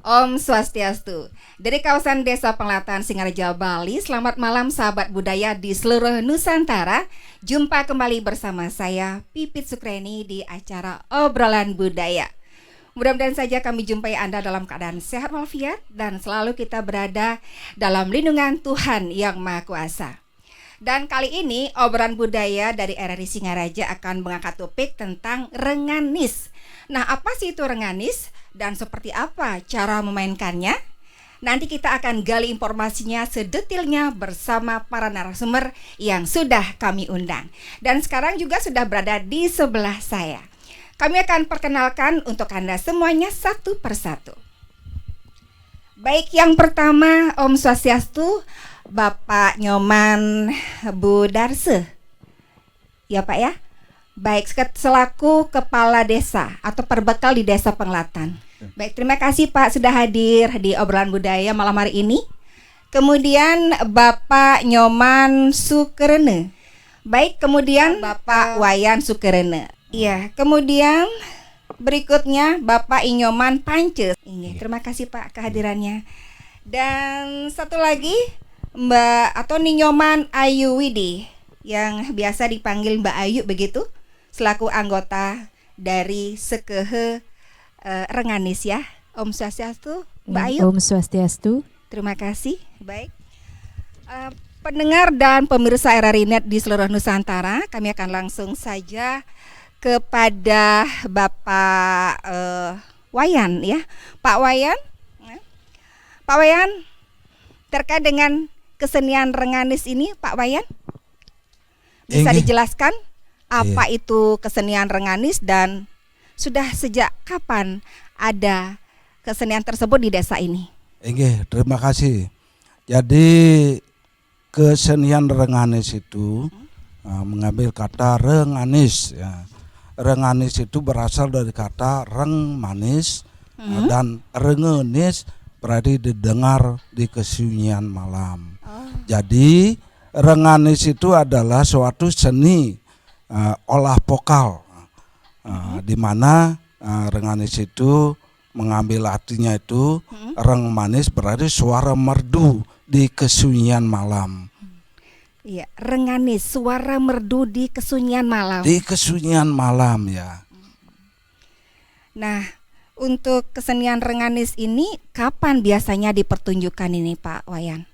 Om Swastiastu. Dari kawasan Desa Penglatan Singaraja, Bali, selamat malam sahabat budaya di seluruh Nusantara. Jumpa kembali bersama saya, Pipit Sukreni, di acara Obrolan Budaya. Mudah-mudahan saja kami jumpai Anda dalam keadaan sehat walafiat dan selalu kita berada dalam lindungan Tuhan Yang Maha Kuasa. Dan kali ini obrolan budaya dari RRI Singaraja akan mengangkat topik tentang renganis. Nah, apa sih itu renganis dan seperti apa cara memainkannya? Nanti kita akan gali informasinya sedetailnya bersama para narasumber yang sudah kami undang. Dan sekarang juga sudah berada di sebelah saya. Kami akan perkenalkan untuk Anda semuanya satu persatu. Baik, yang pertama Om Swastiastu, Bapak Nyoman Budarse. Ya Pak ya. Baik, selaku kepala desa atau perbekal di Desa Penglatan. Baik, terima kasih Pak sudah hadir di obrolan budaya malam hari ini. Kemudian Bapak Nyoman Sukerene. Baik, kemudian Bapak Wayan Sukerene. Iya, kemudian berikutnya Bapak Inyoman Pance. Terima kasih Pak kehadirannya. Dan satu lagi Mbak atau Ninyoman Ayu Widi yang biasa dipanggil Mbak Ayu begitu, selaku anggota dari Sekehe Renganis ya. Om Swastiastu, Mbak Ayu. Om Swastiastu. Terima kasih. Baik. Pendengar dan pemirsa RRI Net di seluruh Nusantara, kami akan langsung saja kepada Bapak Wayan ya. Pak Wayan. Pak Wayan, terkait dengan kesenian renganis ini Pak Wayan, bisa dijelaskan apa itu kesenian renganis dan sudah sejak kapan ada kesenian tersebut di desa ini? Terima kasih. Jadi kesenian renganis itu mengambil kata renganis ya. Renganis itu berasal dari kata reng manis dan rengenis berarti didengar di kesunyian malam. Jadi renganis itu adalah suatu seni olah vokal di mana renganis itu mengambil artinya itu reng manis berarti suara merdu di kesunyian malam. Iya, renganis, suara merdu di kesunyian malam. Di kesunyian malam ya. Nah, untuk kesenian renganis ini kapan biasanya dipertunjukkan ini Pak Wayan?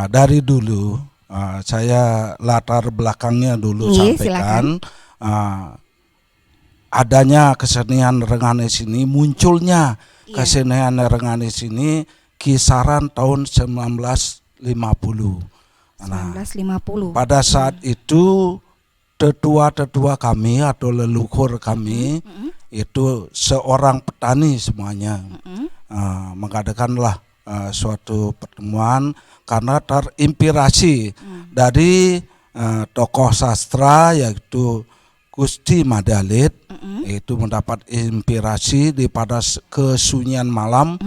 Dari dulu saya latar belakangnya dulu sampaikan. Adanya kesenian renganis ini, munculnya kesenian renganis ini kisaran tahun 1950. 1950. Pada saat itu tetua-tetua kami atau leluhur kami itu seorang petani semuanya mengadakanlah suatu pertemuan karena terinspirasi dari tokoh sastra yaitu Gusti Madalit. Itu mendapat inspirasi daripada kesunyian malam.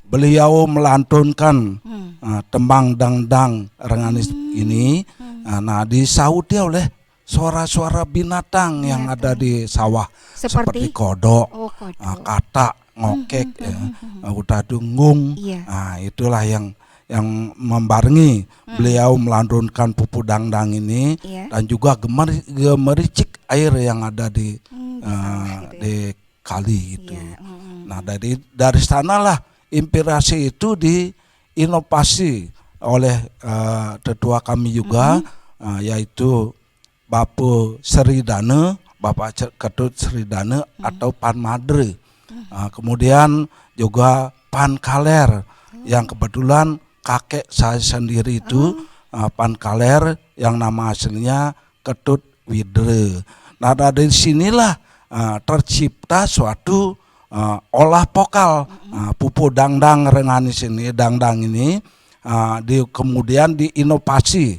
Beliau melantunkan tembang dangdang renganis ini. Nah, disauti oleh suara-suara binatang yang ada di sawah seperti kodok, katak, ngokek, udah dengung. Nah, itulah yang membarengi beliau melantunkan pupu dangdang ini dan juga gemericik air yang ada di kali itu. Nah, dari sanalah inspirasi itu diinovasi oleh tetua kami juga yaitu Bapak Sridane, Bapak Ketut Sridane atau Pan Madre. Kemudian juga Pan Kaler yang kebetulan kakek saya sendiri itu Pan Kaler yang nama aslinya Ketut Widre. Nah, dari sinilah tercipta suatu olah vokal pupu dangdang renganis ini, dangdang ini kemudian diinovasi,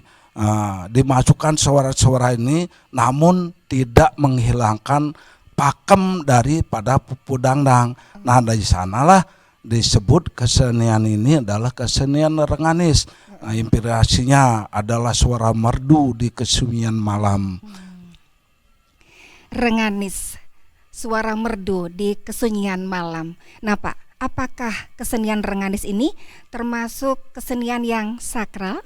dimasukkan suara-suara ini namun tidak menghilangkan pakem daripada pupu dangdang. Nah, dari sanalah disebut kesenian ini adalah kesenian renganis. Inspirasinya adalah suara merdu di kesunyian malam. Renganis, suara merdu di kesunyian malam. Nah Pak, apakah kesenian Renganis ini termasuk kesenian yang sakral?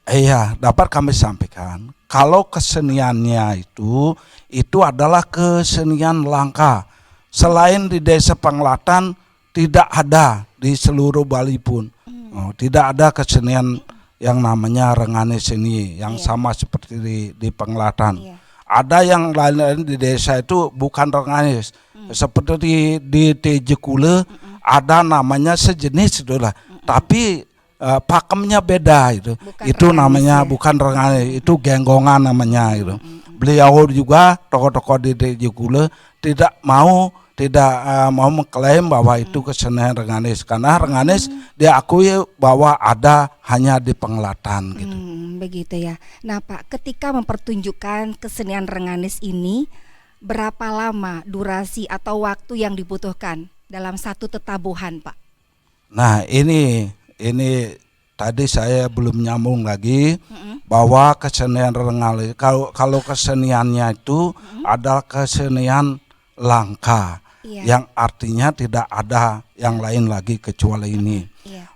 Iya, dapat kami sampaikan. Kalau keseniannya itu adalah kesenian langka. Selain di Desa Penglatan, tidak ada di seluruh Bali pun. Tidak ada kesenian yang namanya Renganis ini yang sama seperti di Penglatan. Ada yang lain di desa itu bukan Renganis. Seperti di Tejekule ada namanya sejenis itulah. Tapi pakemnya beda itu. Bukan Itu Renganis, namanya ya. bukan Renganis, itu genggongan namanya gitu. Beliau juga tokoh-tokoh di Tejekule tidak mau mengklaim bahwa itu kesenian Renganis, karena Renganis diakui bahwa ada hanya di Penglatan gitu. Begitu ya. Nah Pak, ketika mempertunjukkan kesenian Renganis ini, berapa lama durasi atau waktu yang dibutuhkan dalam satu tetabuhan Pak? Nah ini tadi saya belum nyambung lagi bahwa kesenian Renganis kalau keseniannya itu adalah kesenian langka. Yang artinya tidak ada yang lain lagi kecuali ini.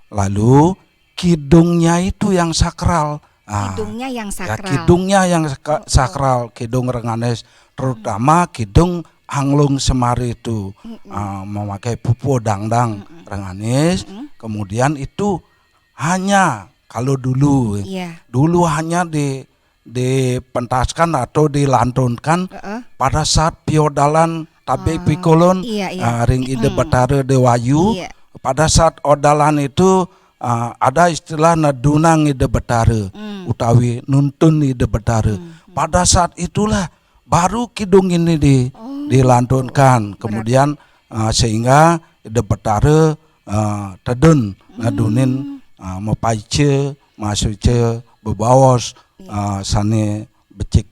Lalu kidungnya itu yang sakral. Kidungnya yang sakral. Ya, kidungnya yang sakral, kidung Renganis, terutama kidung Anglung Semari itu memakai pupu dangdang Renganis. Kemudian itu hanya kalau dulu hanya dipentaskan atau dilantunkan pada saat piodalan Tabe Pikolon ring ide Batara Dewayu. Pada saat odalan itu ada istilah nadunang ide Batara utawi nuntun ide Batara. Pada saat itulah baru kidung ini dilantunkan. Kemudian sehingga ide Batara tedun nadunin mapaice masuce bebawas sane becik.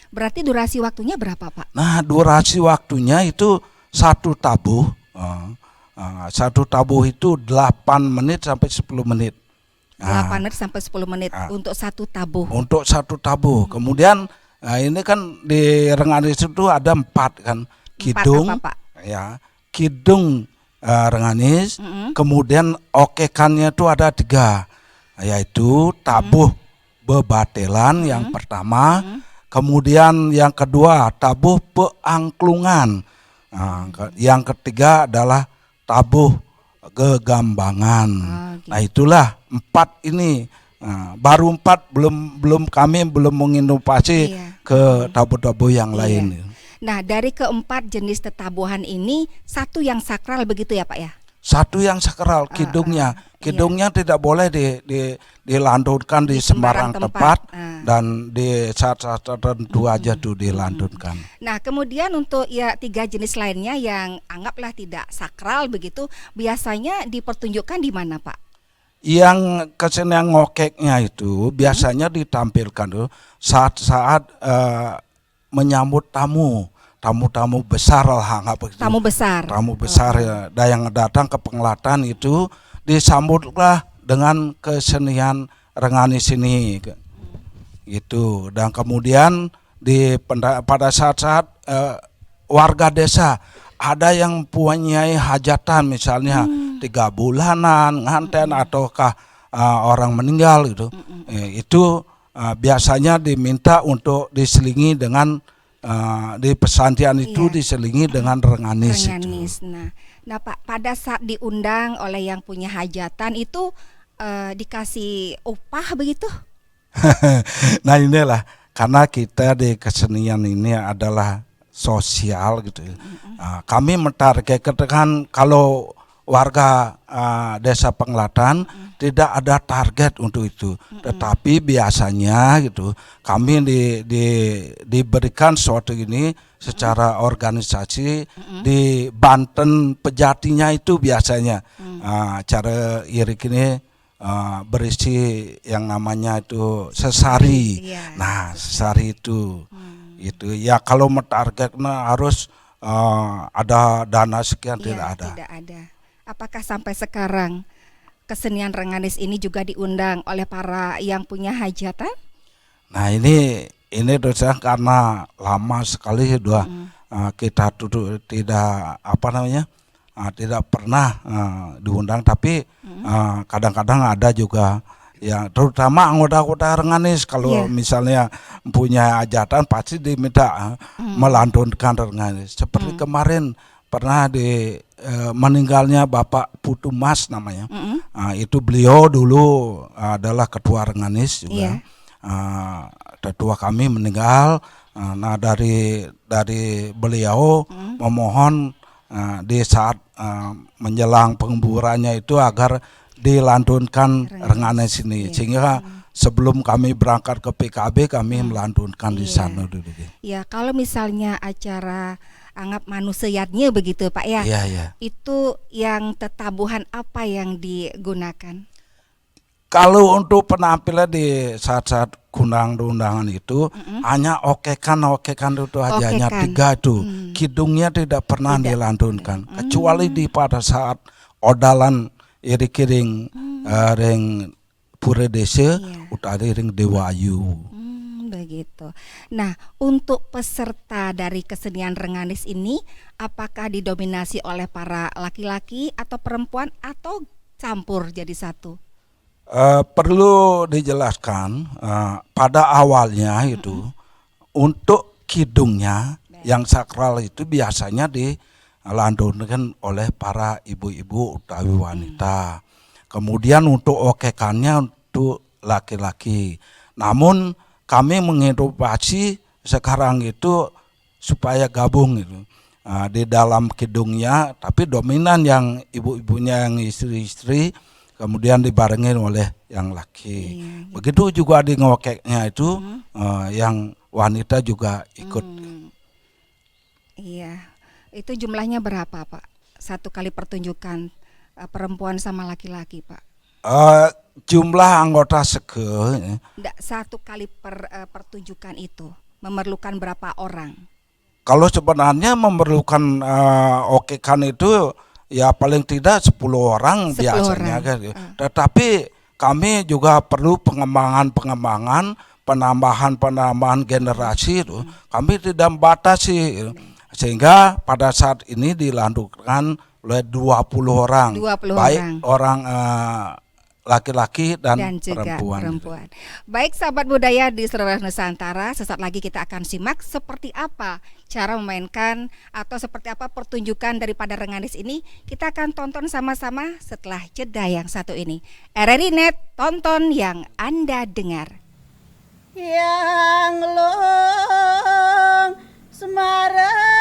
Berarti durasi waktunya berapa Pak? Nah durasi waktunya itu satu tabuh. Satu tabuh itu 8 menit sampai 10 menit. 8 menit sampai 10 menit untuk satu tabuh. Untuk satu tabuh. Kemudian ini kan di Renganis itu ada 4 kan. Kidung, apa, Pak? Ya, kidung Renganis. Kemudian okekannya itu ada 3, yaitu tabuh bebatelan yang pertama. Kemudian yang kedua tabuh peangklungan. Yang ketiga adalah tabuh gegambangan. Nah itulah 4 ini. Baru 4 belum kami menginovasi ke tabuh-tabuh yang lain. Nah dari keempat jenis tetabuhan ini satu yang sakral begitu ya Pak ya? Satu yang sakral, kidungnya. Kidungnya tidak boleh dilantunkan di sembarang tempat dan di saat-saat tertentu aja tuh dilantunkan. Nah kemudian untuk 3 jenis lainnya yang anggaplah tidak sakral begitu, biasanya dipertunjukkan di mana Pak? Yang kesenian ngokeknya itu biasanya ditampilkan tuh saat-saat menyambut tamu besar lah, Tamu besar ya, yang datang ke Penglatan itu disambutlah dengan kesenian Renganis ini gitu. Dan kemudian pada saat-saat warga desa ada yang punya hajatan misalnya 3 bulanan nganten ataukah orang meninggal gitu, itu biasanya diminta untuk diselingi dengan di pesantren itu diselingi dengan Renganis. Nah Pak, pada saat diundang oleh yang punya hajatan itu dikasih upah begitu? Nah inilah karena kita di kesenian ini adalah sosial gitu. Kami mentargetkan kalau warga Desa Penglatan tidak ada target untuk itu, tetapi biasanya gitu kami diberikan suatu ini secara organisasi di Banten Pejatinya itu biasanya cara irik ini berisi yang namanya itu sesari. Nah sesari itu ya kalau mentargetnya harus ada dana sekian, tidak ada. Apakah sampai sekarang kesenian Renganis ini juga diundang oleh para yang punya hajatan? Nah ini dosa karena lama sekali sudah kita tidak apa namanya tidak pernah diundang, tapi kadang-kadang ada juga ya, terutama anggota-anggota Renganis kalau Iya. misalnya punya hajatan pasti diminta melantunkan Renganis. Seperti kemarin pernah meninggalnya Bapak Putu Mas namanya. Itu beliau dulu adalah ketua Renganis juga. Iya. Tetua kami meninggal. Nah dari beliau memohon di saat menjelang penguburannya itu agar dilantunkan Renganis ini, sehingga sebelum kami berangkat ke PKB kami melantunkan di sana dulu. Ya, kalau misalnya acara anggap manusianya begitu Pak ya, Iya, iya. itu yang tetabuhan apa yang digunakan? Kalau untuk penampilan di saat-saat undangan itu hanya okekan itu aja, hanya Okekan. 3 itu. Kidungnya tidak pernah dilantunkan, kecuali di pada saat odalan iri-kiring ring pura desa utari ring Dewayu. Begitu. Nah, untuk peserta dari kesenian Renganis ini, apakah didominasi oleh para laki-laki atau perempuan atau campur jadi satu? Perlu dijelaskan pada awalnya itu untuk kidungnya yang sakral itu biasanya dilantunkan oleh para ibu-ibu utawi wanita. Kemudian untuk okekannya untuk laki-laki. Namun kami menginovasi sekarang itu supaya gabung itu di dalam kidungnya, tapi dominan yang ibu-ibunya, yang istri-istri, kemudian dibarengin oleh yang laki. Begitu juga di ngokeknya itu yang wanita juga ikut. Iya. Itu jumlahnya berapa Pak? Satu kali pertunjukan perempuan sama laki-laki Pak? Jumlah anggota seke Nggak, satu kali pertunjukan itu memerlukan berapa orang? kalau sebenarnya memerlukan okekan itu ya paling tidak 10 orang 10 biasanya orang. kan. Tetapi kami juga perlu pengembangan, penambahan generasi itu. Kami tidak membatasi, sehingga pada saat ini dilantunkan oleh 20 orang, 20 baik orang. laki-laki dan juga perempuan. Baik sahabat budaya di seluruh Nusantara, sesaat lagi kita akan simak seperti apa cara memainkan atau seperti apa pertunjukan daripada Renganis ini. Kita akan tonton sama-sama setelah jeda yang satu ini. RRI Net, tonton yang Anda dengar. Yang long Semarang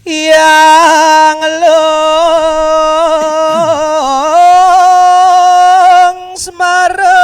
yang long Semarang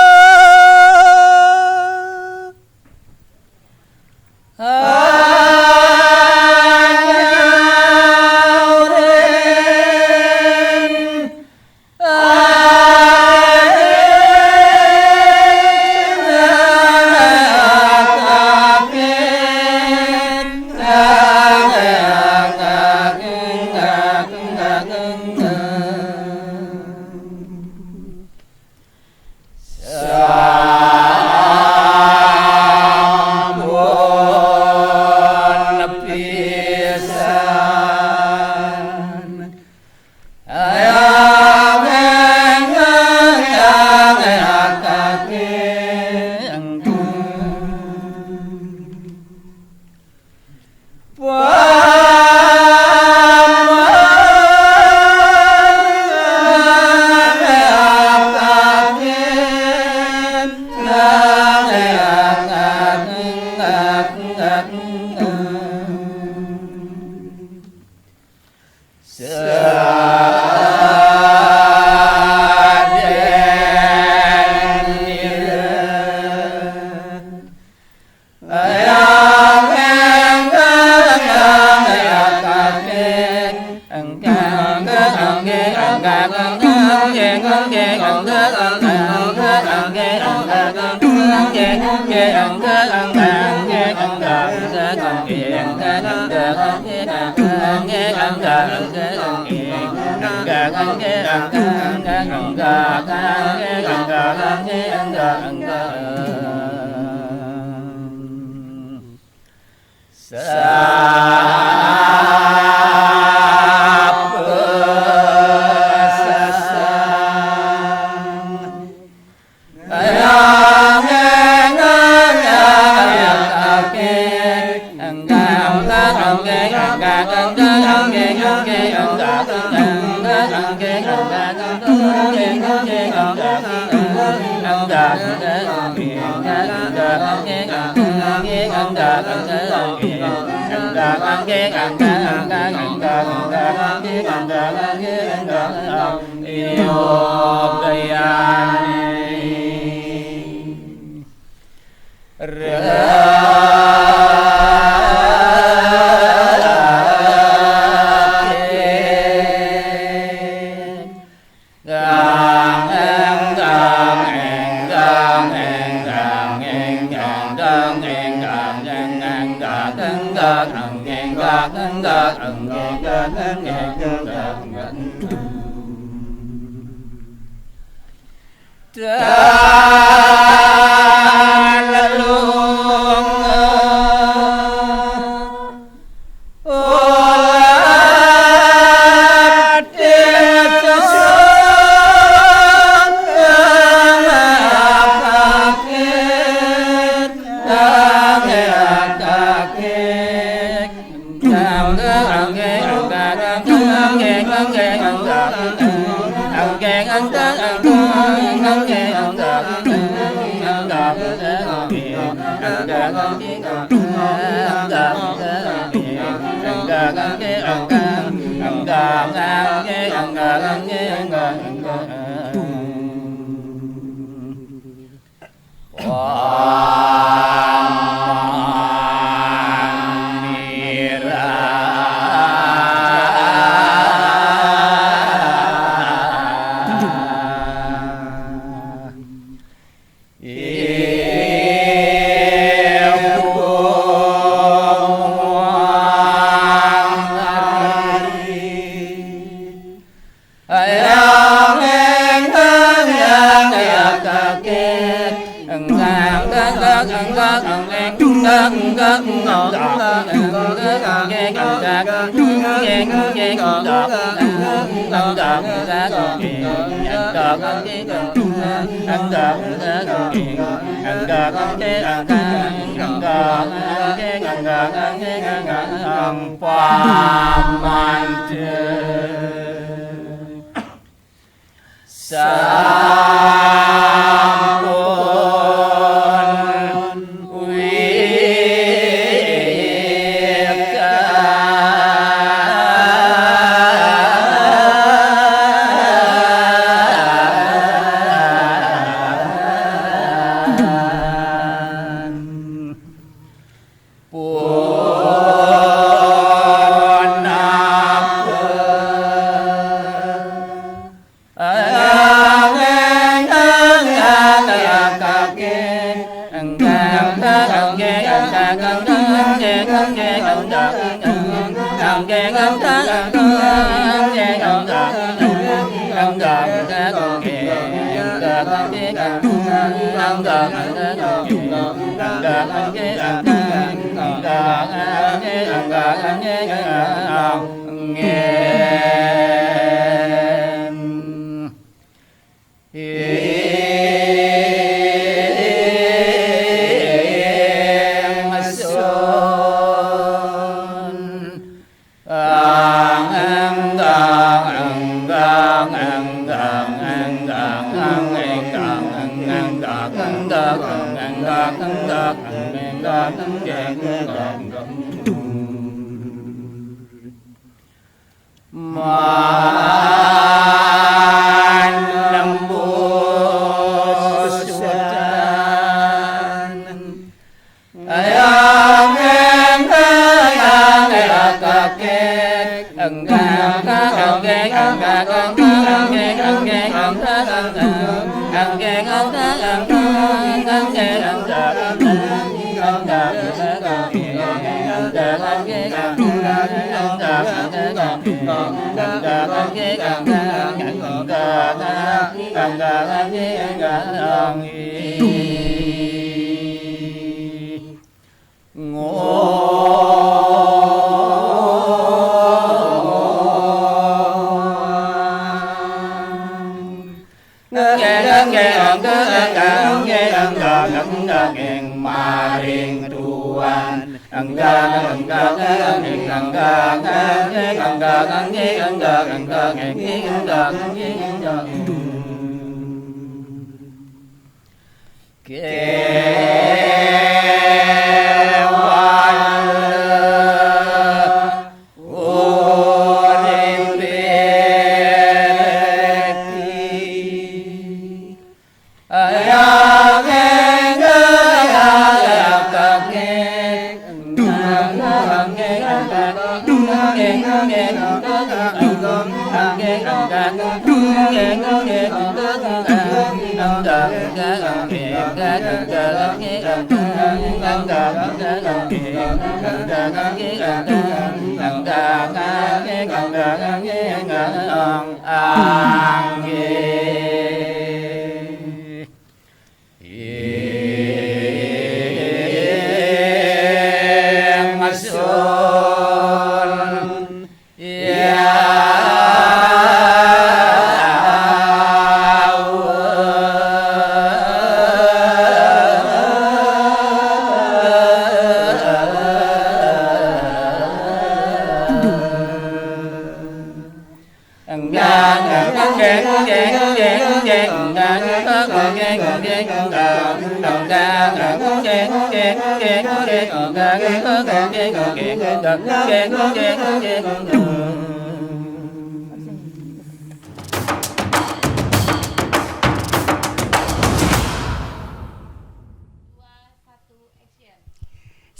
sampun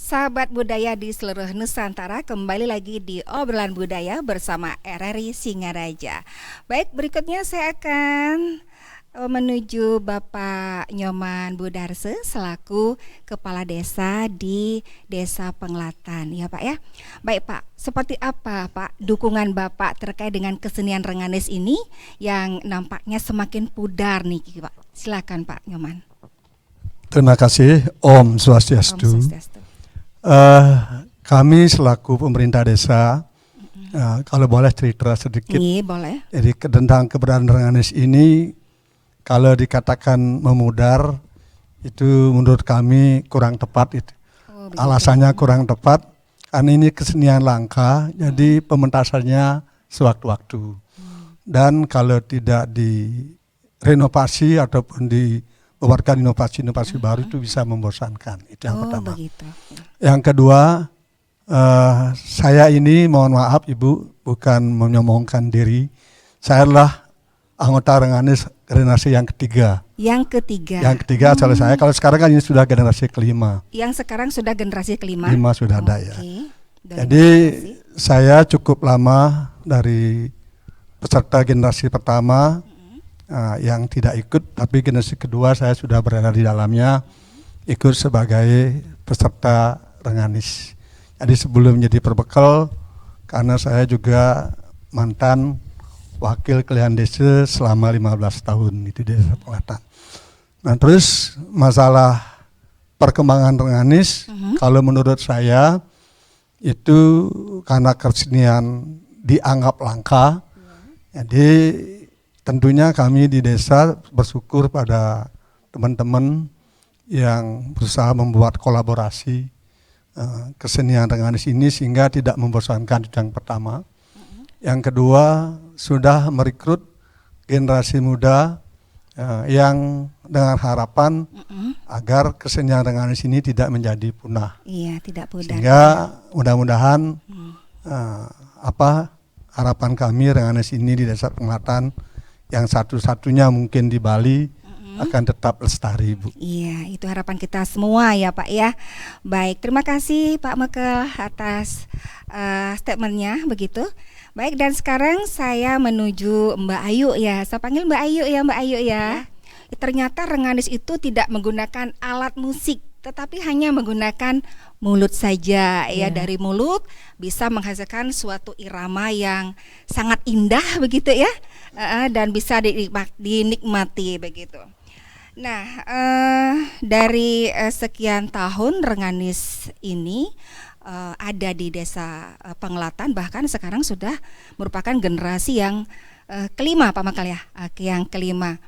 Sahabat budaya di seluruh Nusantara, kembali lagi di obrolan budaya bersama RRI Singaraja. Baik, berikutnya saya akan menuju Bapak Nyoman Budarse selaku Kepala Desa di Desa Penglatan, ya Pak ya. Baik Pak, seperti apa Pak dukungan Bapak terkait dengan kesenian Renganis ini yang nampaknya semakin pudar nih Pak. Silakan Pak Nyoman. Terima kasih, Om Swastiastu. Om Swastiastu. Kami selaku pemerintah desa, kalau boleh cerita sedikit. Iya, boleh. Jadi tentang keberadaan Renganis ini, kalau dikatakan memudar, itu menurut kami kurang tepat. Itu. Alasannya kurang tepat, karena ini kesenian langka, jadi pementasannya sewaktu-waktu. Dan kalau tidak direnovasi ataupun membuatkan inovasi-inovasi baru itu bisa membosankan. Itu yang pertama. Begitu. Yang kedua, saya ini mohon maaf Ibu, bukan menyombongkan diri. Saya adalah anggota Renganis generasi yang ketiga. Yang ketiga. Yang ketiga adalah saya. Kalau sekarang kan ini sudah generasi kelima. Yang sekarang sudah generasi kelima. 5 sudah ada ya. Dari Jadi saya cukup lama dari peserta generasi pertama. Yang tidak ikut, tapi generasi kedua saya sudah berada di dalamnya, ikut sebagai peserta Renganis. Jadi sebelum menjadi perbekal, karena saya juga mantan wakil kelihan desa selama 15 tahun itu di Desa Penglatan. Nah terus masalah perkembangan Renganis, kalau menurut saya itu karena kesenian dianggap langka, jadi tentunya kami di desa bersyukur pada teman-teman yang berusaha membuat kolaborasi kesenian Renganis ini sehingga tidak membosankan itu yang pertama. Yang kedua, sudah merekrut generasi muda yang dengan harapan agar kesenian Renganis ini tidak menjadi punah. Iya, tidak pudar. Sehingga mudah-mudahan harapan kami Renganis ini di Desa Penglatan yang satu-satunya mungkin di Bali akan tetap lestari, Bu. Iya, itu harapan kita semua ya Pak ya. Baik, terima kasih Pak Mekel atas statementnya begitu. Baik, dan sekarang saya menuju Mbak Ayu ya. Saya panggil Mbak Ayu ya, Mbak Ayu ya. Ternyata Renganis itu tidak menggunakan alat musik, tetapi hanya menggunakan mulut saja ya. Dari mulut bisa menghasilkan suatu irama yang sangat indah begitu ya, dan bisa dinikmati begitu. Nah, dari sekian tahun Renganis ini ada di Desa Penglatan, bahkan sekarang sudah merupakan generasi yang kelima Pak Mekel ya, yang kelima.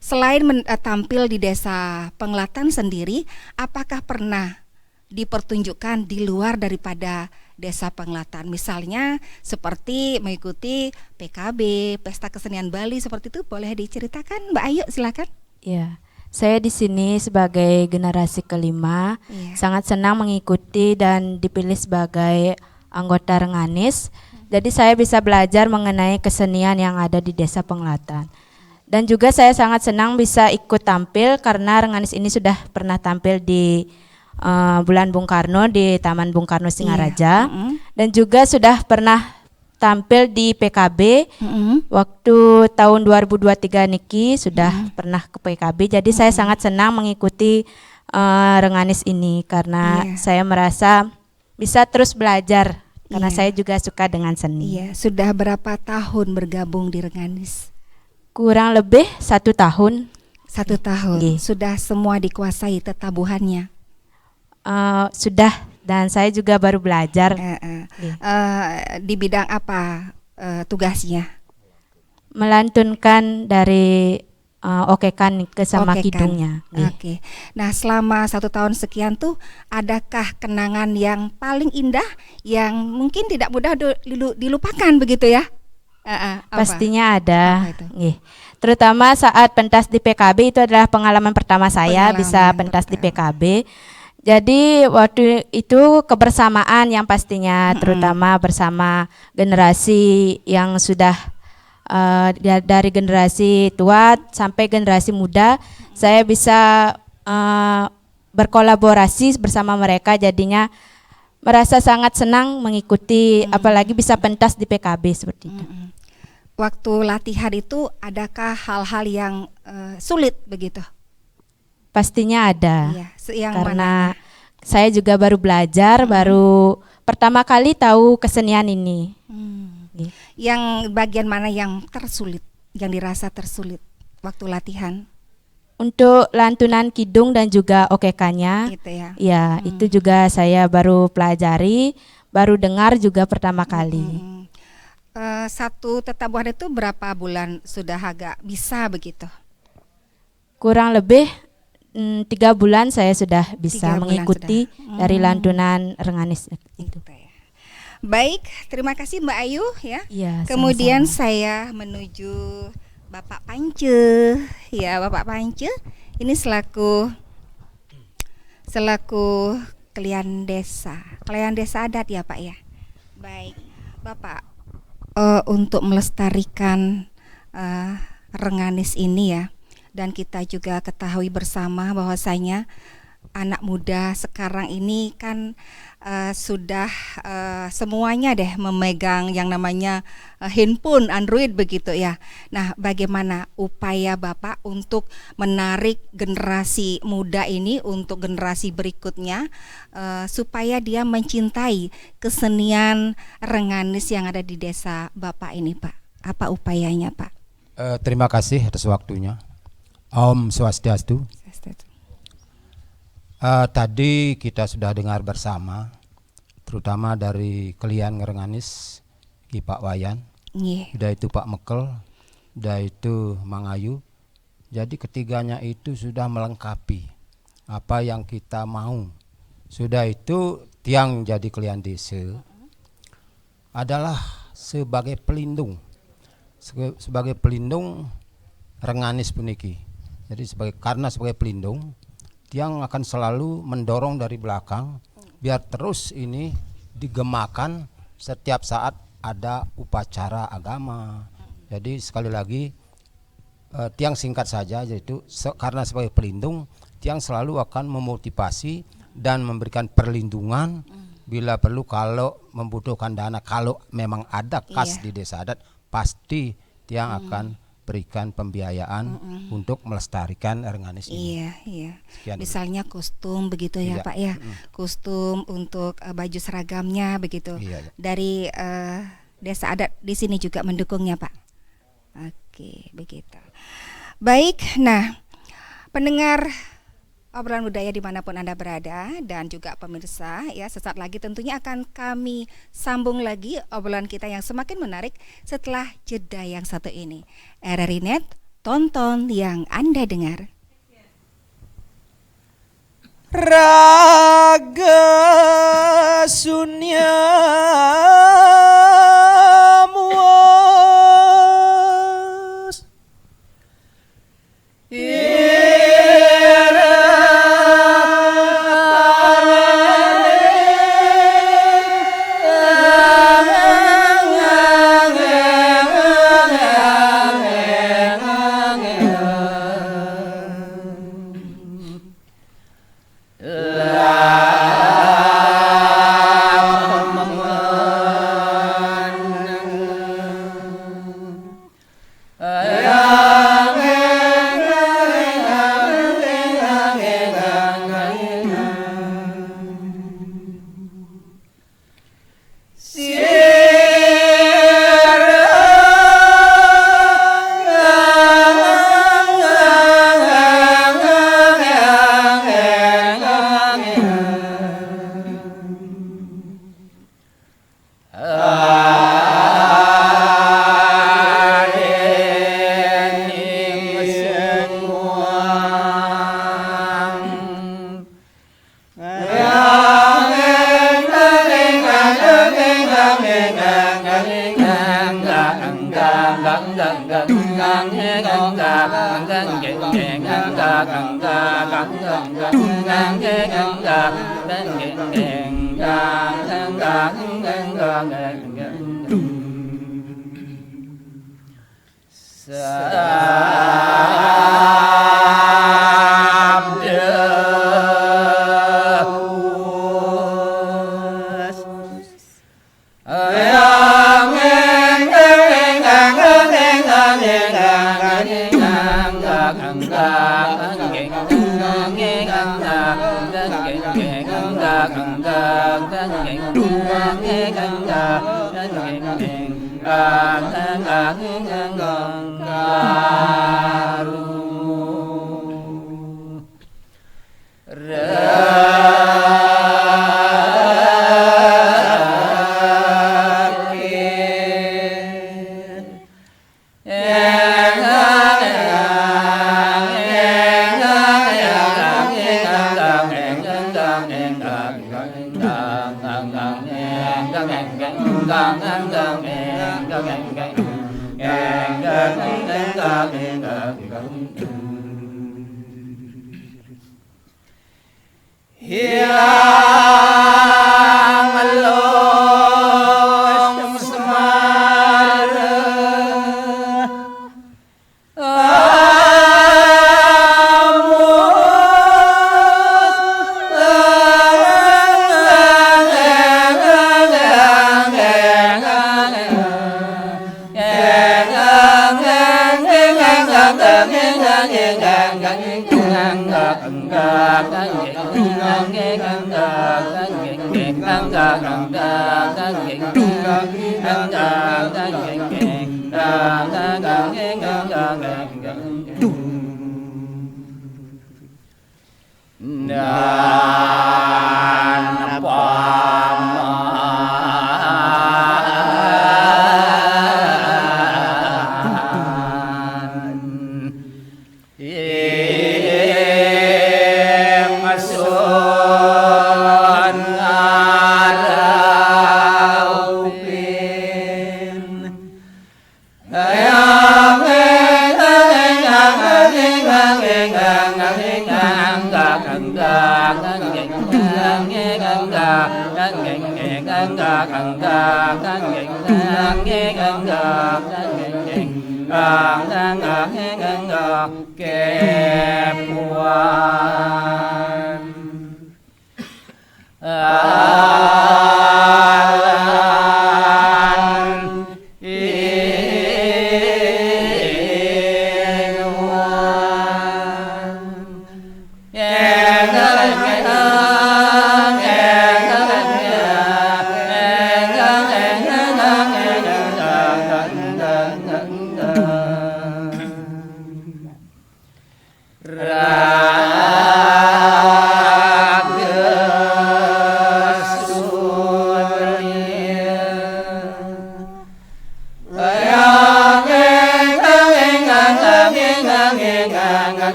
Selain tampil di Desa Penglatan sendiri, apakah pernah dipertunjukkan di luar daripada Desa Penglatan? Misalnya seperti mengikuti PKB, Pesta Kesenian Bali seperti itu, boleh diceritakan Mbak Ayu, silakan. Ya, saya di sini sebagai generasi kelima, sangat senang mengikuti dan dipilih sebagai anggota Renganis. Jadi saya bisa belajar mengenai kesenian yang ada di Desa Penglatan. Dan juga saya sangat senang bisa ikut tampil karena Renganis ini sudah pernah tampil di Bulan Bung Karno di Taman Bung Karno Singaraja, dan juga sudah pernah tampil di PKB waktu tahun 2023 niki sudah pernah ke PKB. Jadi saya sangat senang mengikuti Renganis ini karena saya merasa bisa terus belajar karena saya juga suka dengan seni. Iya, sudah berapa tahun bergabung di Renganis? Kurang lebih 1 tahun. 1 tahun. Sudah semua dikuasai tetabuhannya? Sudah, dan saya juga baru belajar. Di bidang apa tugasnya? Melantunkan dari okekan ke sama kidungnya. Oke. Nah, selama 1 tahun sekian tuh, adakah kenangan yang paling indah yang mungkin tidak mudah dilupakan begitu ya? Pastinya ada. Terutama saat pentas di PKB, itu adalah pengalaman pertama saya bisa pentas di PKB. Jadi waktu itu kebersamaan yang pastinya terutama bersama generasi yang sudah dari generasi tua sampai generasi muda, saya bisa berkolaborasi bersama mereka, jadinya merasa sangat senang mengikuti apalagi bisa pentas di PKB seperti itu. Waktu latihan itu adakah hal-hal yang sulit begitu? Pastinya ada, yang karena saya juga baru belajar, baru pertama kali tahu kesenian ini. Yang bagian mana yang tersulit, yang dirasa tersulit waktu latihan? Untuk lantunan kidung dan juga okekannya, gitu ya. Ya, itu juga saya baru pelajari, baru dengar juga pertama kali. Satu tetabuhan itu berapa bulan sudah agak bisa begitu? Kurang lebih 3 bulan saya sudah bisa mengikuti dari lantunan Renganis itu. Baik, terima kasih Mbak Ayu ya. sama-sama. Kemudian saya menuju Bapak Pance. Ya, Bapak Pance ini selaku kelihan desa adat ya Pak ya. Baik, Bapak, untuk melestarikan Renganis ini ya, dan kita juga ketahui bersama bahwasanya anak muda sekarang ini kan sudah semuanya deh memegang yang namanya handphone Android begitu ya. Nah, bagaimana upaya Bapak untuk menarik generasi muda ini untuk generasi berikutnya supaya dia mencintai kesenian Renganis yang ada di desa Bapak ini, Pak? Apa upayanya, Pak? Terima kasih atas waktunya. Om Swastiastu. Tadi kita sudah dengar bersama, terutama dari Kelian Renganis, Ki Pak Wayan, udah itu Pak Mekel, udah itu Mang Ayu. Jadi ketiganya itu sudah melengkapi apa yang kita mau. Sudah itu tiang jadi Kelian Desa adalah sebagai pelindung, sebagai pelindung Renganis puniki. Jadi karena sebagai pelindung, tiang akan selalu mendorong dari belakang biar terus ini digemakan setiap saat ada upacara agama. Jadi sekali lagi tiang singkat saja, yaitu karena sebagai pelindung, tiang selalu akan memotivasi dan memberikan perlindungan bila perlu. Kalau membutuhkan dana, kalau memang ada kas di desa adat, pasti tiang akan berikan pembiayaan untuk melestarikan Renganis ini. Iya. Sekian Misalnya kostum begitu ya, Pak ya. Kostum untuk baju seragamnya begitu. Iya. Dari desa adat di sini juga mendukungnya, Pak. Oke, begitu. Baik, nah pendengar obrolan budaya dimanapun Anda berada dan juga pemirsa ya, sesaat lagi tentunya akan kami sambung lagi obrolan kita yang semakin menarik setelah jeda yang satu ini. RRI Net, tonton yang Anda dengar. Raga Sunya muas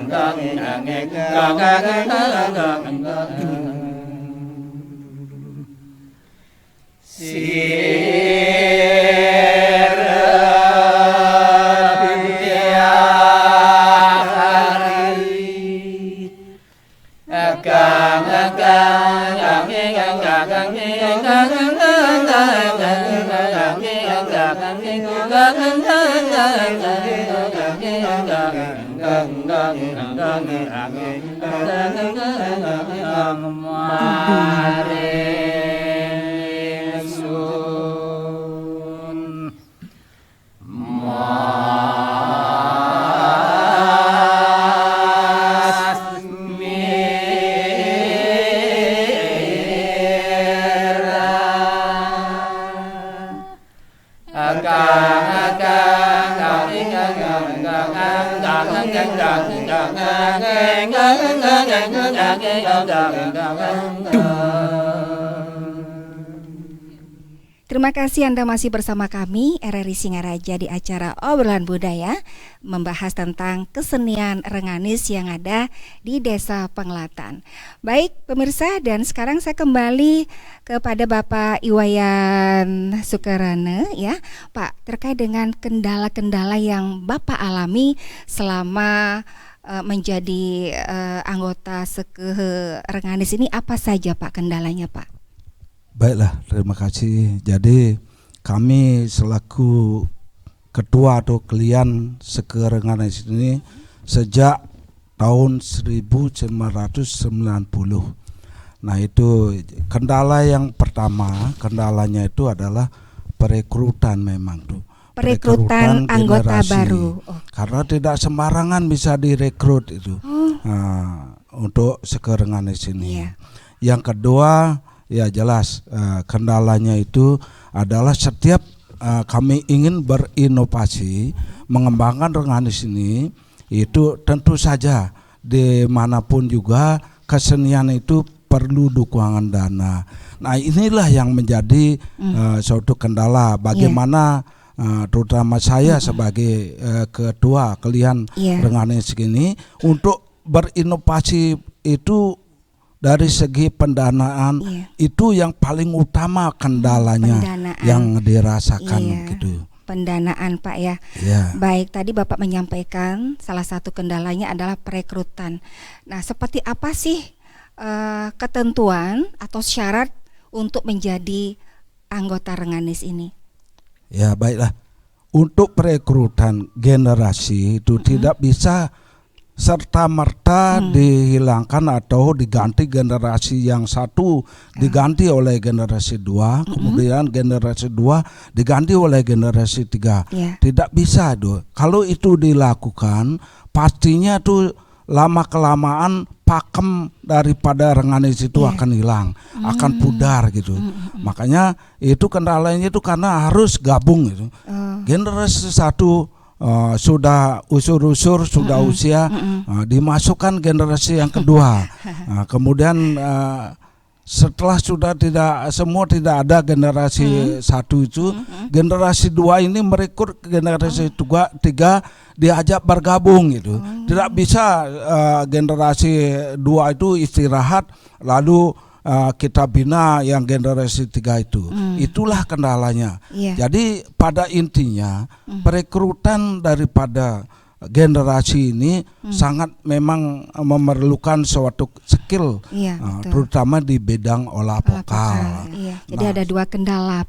Ang Terima kasih Anda masih bersama kami RRI Singaraja di acara Obrolan Budaya, membahas tentang kesenian Renganis yang ada di Desa Penglatan. Baik pemirsa, dan sekarang saya kembali kepada Bapak Iwayan Sukarana ya, Pak, terkait dengan kendala-kendala yang Bapak alami selama menjadi anggota Sekeh Renganis ini, apa saja Pak kendalanya Pak? Baiklah, terima kasih. Jadi kami selaku ketua atau klien Sekeh Renganis ini sejak tahun 1990. Nah itu kendala yang pertama, kendalanya itu adalah perekrutan memang tuh. Perekrutan anggota generasi. baru. Karena tidak sembarangan bisa direkrut itu untuk Sekeh Renganis ini. Iya. Yang kedua, ya jelas kendalanya itu adalah setiap kami ingin berinovasi mengembangkan Renganis ini, itu tentu saja dimanapun juga kesenian itu perlu dukungan dana. Nah inilah yang menjadi suatu kendala bagaimana terutama saya sebagai ketua klien Renganis ini untuk berinovasi itu. Dari segi pendanaan itu yang paling utama kendalanya yang dirasakan gitu. Pendanaan Pak ya. Baik, tadi Bapak menyampaikan salah satu kendalanya adalah perekrutan. Nah, seperti apa sih ketentuan atau syarat untuk menjadi anggota Renganis ini? Ya, baiklah. Untuk perekrutan generasi itu tidak bisa serta-merta dihilangkan atau diganti generasi yang satu diganti oleh generasi dua, kemudian generasi dua diganti oleh generasi tiga. Tidak bisa tuh. Kalau itu dilakukan, pastinya tuh lama-kelamaan pakem daripada Renganis itu akan hilang, akan pudar gitu. Makanya itu kendalanya itu karena harus gabung gitu. Generasi satu sudah usur-usur, sudah usia, dimasukkan generasi yang kedua. Kemudian setelah sudah tidak ada generasi satu itu, generasi dua ini merekrut generasi tiga diajak bergabung gitu. Tidak bisa generasi dua itu istirahat lalu kita bina yang generasi tiga itu. Itulah kendalanya. Jadi pada intinya perekrutan daripada generasi ini sangat memang memerlukan suatu skill, terutama di bidang olah vokal. Jadi ada dua kendala,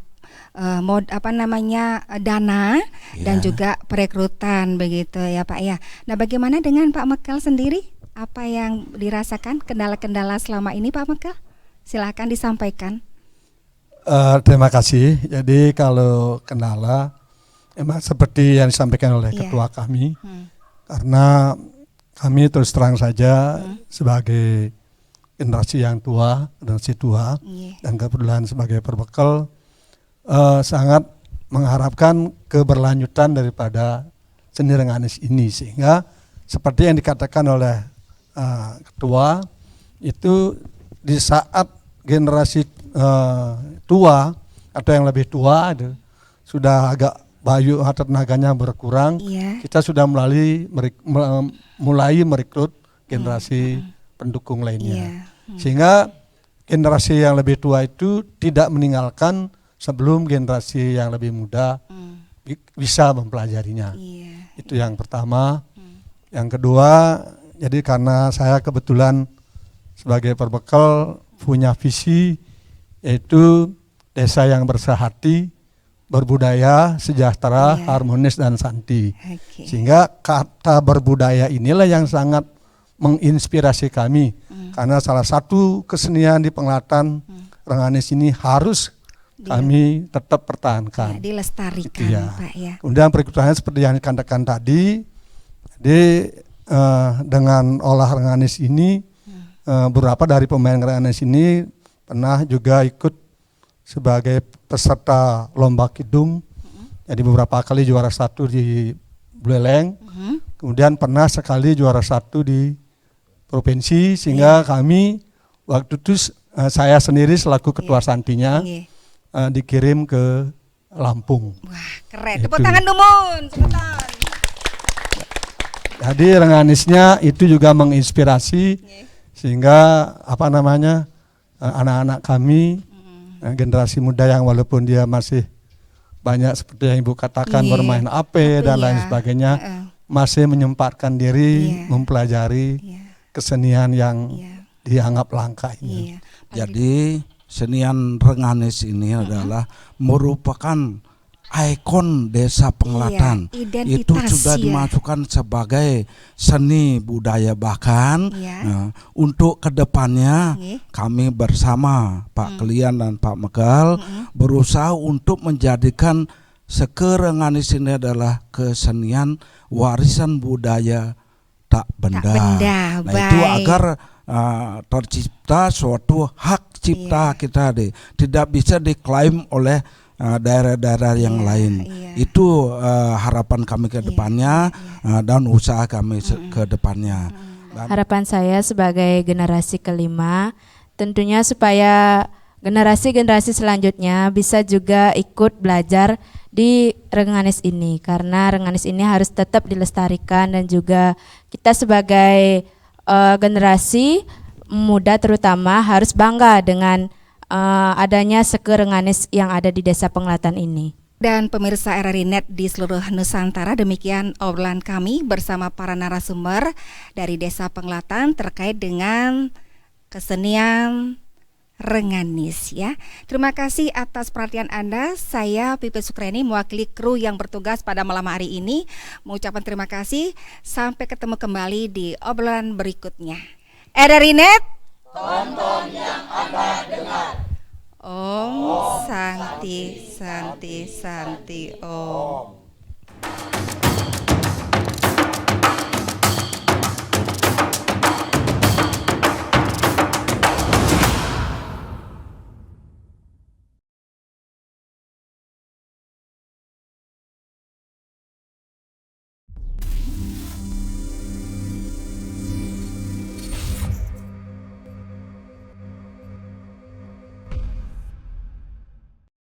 dana dan juga perekrutan begitu ya Pak ya. Nah, bagaimana dengan Pak Mekel sendiri? Apa yang dirasakan kendala-kendala selama ini Pak Mekel? Silakan disampaikan. Terima kasih. Jadi kalau kendala emang seperti yang disampaikan oleh ketua kami, karena kami terus terang saja sebagai generasi yang tua, generasi tua, dan kebetulan sebagai perbekal sangat mengharapkan keberlanjutan daripada seni Renganis ini, sehingga seperti yang dikatakan oleh ketua itu di saat generasi tua atau yang lebih tua itu sudah agak Bayu tenaganya berkurang, Iya. kita sudah mulai merekrut generasi pendukung lainnya. Sehingga generasi yang lebih tua itu tidak meninggalkan sebelum generasi yang lebih muda bisa mempelajarinya. Iya. Itu yang pertama. Yang kedua, jadi karena saya kebetulan sebagai perbekal punya visi yaitu desa yang bersehati, berbudaya, sejahtera, harmonis dan santi. Oke. Sehingga kata berbudaya inilah yang sangat menginspirasi kami. Karena salah satu kesenian di Penglatan Renganis ini harus kami tetap pertahankan. Ya, dilestarikan, Itu ya. Pak ya. Kemudian berikutnya seperti yang dikatakan tadi, jadi dengan olah Renganis ini beberapa dari pemain Renganis ini pernah juga ikut sebagai peserta lomba kidung. Jadi beberapa kali juara 1 di Buleleng. Kemudian pernah sekali juara 1 di provinsi, sehingga kami waktu itu saya sendiri selaku ketua santinya dikirim ke Lampung. Wah, keren. Itu. Tepuk tangan Dumun, sebentar. Jadi Renganisnya itu juga menginspirasi sehingga anak-anak kami generasi muda yang walaupun dia masih banyak seperti yang Ibu katakan bermain AP dan lain sebagainya, masih menyempatkan diri mempelajari kesenian yang dianggap langka ini. Jadi senian Renganis ini adalah merupakan ikon desa Penglatan. Itu identitas sudah dimasukkan sebagai seni budaya, bahkan untuk kedepannya kami bersama Pak Klian dan Pak Mekel berusaha untuk menjadikan Renganis ini adalah kesenian warisan budaya tak benda. Nah, itu agar tercipta suatu hak cipta kita tidak bisa diklaim oleh daerah-daerah yang lain. Itu harapan kami ke depannya dan usaha kami ke depannya. Harapan saya sebagai generasi kelima tentunya supaya generasi-generasi selanjutnya bisa juga ikut belajar di Renganis ini, karena Renganis ini harus tetap dilestarikan dan juga kita sebagai generasi muda terutama harus bangga dengan adanya Renganis yang ada di Desa Penglatan ini. Dan pemirsa RRI Net di seluruh Nusantara, demikian obrolan kami bersama para narasumber dari Desa Penglatan terkait dengan kesenian Renganis ya. Terima kasih atas perhatian Anda. Saya Pipit Sukreni mewakili kru yang bertugas pada malam hari ini mengucapkan terima kasih. Sampai ketemu kembali di obrolan berikutnya. RRI Net, tonton yang Anda dengar. Om Santi Santi Santi Om.